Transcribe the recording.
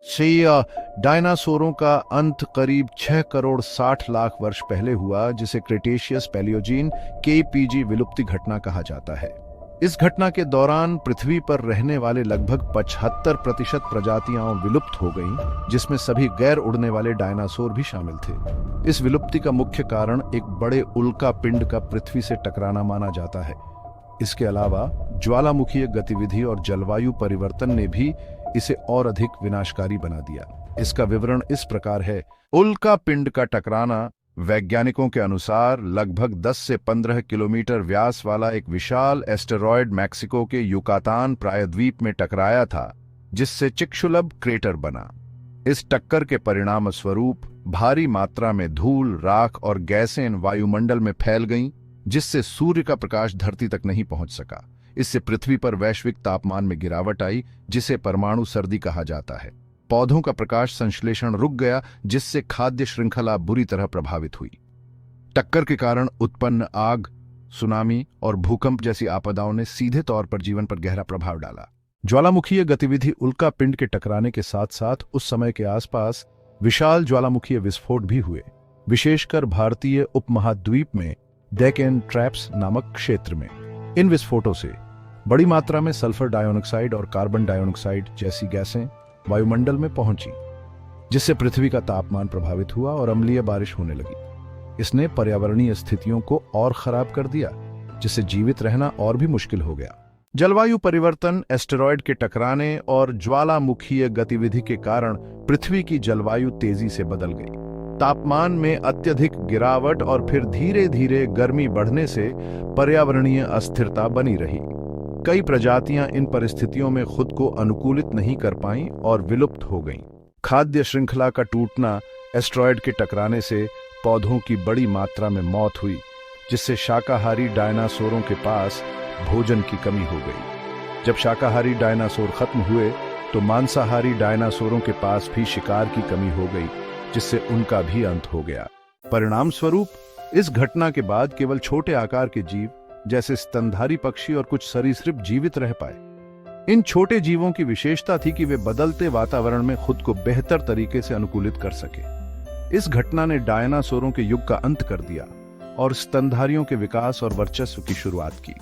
डायनासोरों का अंत करीब 6 करोड़ 60 लाख वर्ष पहले हुआ, जिसे क्रेटेशियस पैलियोजीन KPG विलुप्ति घटना कहा जाता है। इस घटना के दौरान पृथ्वी पर रहने वाले लगभग 75% प्रजातियां विलुप्त हो गईं, जिसमें सभी गैर उड़ने वाले डायनासोर भी शामिल थे। इस विलुप्ति का मुख्य कारण एक बड़े उल्का पिंड का पृथ्वी से टकराना माना जाता है। इसके अलावा ज्वालामुखीय गतिविधि और जलवायु परिवर्तन ने भी इसे और अधिक विनाशकारी बना दिया। इसका विवरण इस प्रकार है। उल्का पिंड का टकराना वैज्ञानिकों के अनुसार लगभग 10 से 15 किलोमीटर व्यास वाला एक विशाल एस्टेरॉयड मैक्सिको के युकातान प्रायद्वीप में टकराया था, जिससे चिकशुलभ क्रेटर बना। इस टक्कर के परिणाम स्वरूप भारी मात्रा में धूल, राख और गैसें वायुमंडल में फैल गईं, जिससे सूर्य का प्रकाश धरती तक नहीं पहुंच सका। इससे पृथ्वी पर वैश्विक तापमान में गिरावट आई, जिसे परमाणु सर्दी कहा जाता है। पौधों का प्रकाश संश्लेषण रुक गया, जिससे खाद्य श्रृंखला बुरी तरह प्रभावित हुई। टक्कर के कारण उत्पन्न आग, सुनामी और भूकंप जैसी आपदाओं ने सीधे तौर पर जीवन पर गहरा प्रभाव डाला। ज्वालामुखीय गतिविधि उल्का पिंड के टकराने के साथ साथ उस समय के आसपास विशाल ज्वालामुखीय विस्फोट भी हुए, विशेषकर भारतीय उपमहाद्वीप में डेक्कन ट्रैप्स नामक क्षेत्र में। इन विस्फोटों से बड़ी मात्रा में सल्फर डाइऑक्साइड और कार्बन डाइऑक्साइड जैसी गैसें वायुमंडल में पहुंची, जिससे पृथ्वी का तापमान प्रभावित हुआ और अम्लीय बारिश होने लगी। इसने पर्यावरणीय स्थितियों को और खराब कर दिया, जिससे जीवित रहना और भी मुश्किल हो गया। जलवायु परिवर्तन, एस्टेरॉयड के टकराने और ज्वालामुखीय गतिविधि के कारण पृथ्वी की जलवायु तेजी से बदल गई। तापमान में अत्यधिक गिरावट और फिर धीरे धीरे गर्मी बढ़ने से पर्यावरणीय अस्थिरता बनी रही। कई प्रजातियां इन परिस्थितियों में खुद को अनुकूलित नहीं कर पाईं और विलुप्त हो गईं। खाद्य श्रृंखला का टूटना, एस्टेरॉयड के टकराने से पौधों की बड़ी मात्रा में मौत हुई, जिससे शाकाहारी डायनासोरों के पास भोजन की कमी हो गई। जब शाकाहारी डायनासोर खत्म हुए तो मांसाहारी डायनासोरों के पास भी शिकार की कमी हो गई, जिससे उनका भी अंत हो गया। परिणाम स्वरूप इस घटना के बाद केवल छोटे आकार के जीव जैसे स्तनधारी पक्षी और कुछ सरीसृप जीवित रह पाए। इन छोटे जीवों की विशेषता थी कि वे बदलते वातावरण में खुद को बेहतर तरीके से अनुकूलित कर सके। इस घटना ने डायनासोरों के युग का अंत कर दिया और स्तनधारियों के विकास और वर्चस्व की शुरुआत की।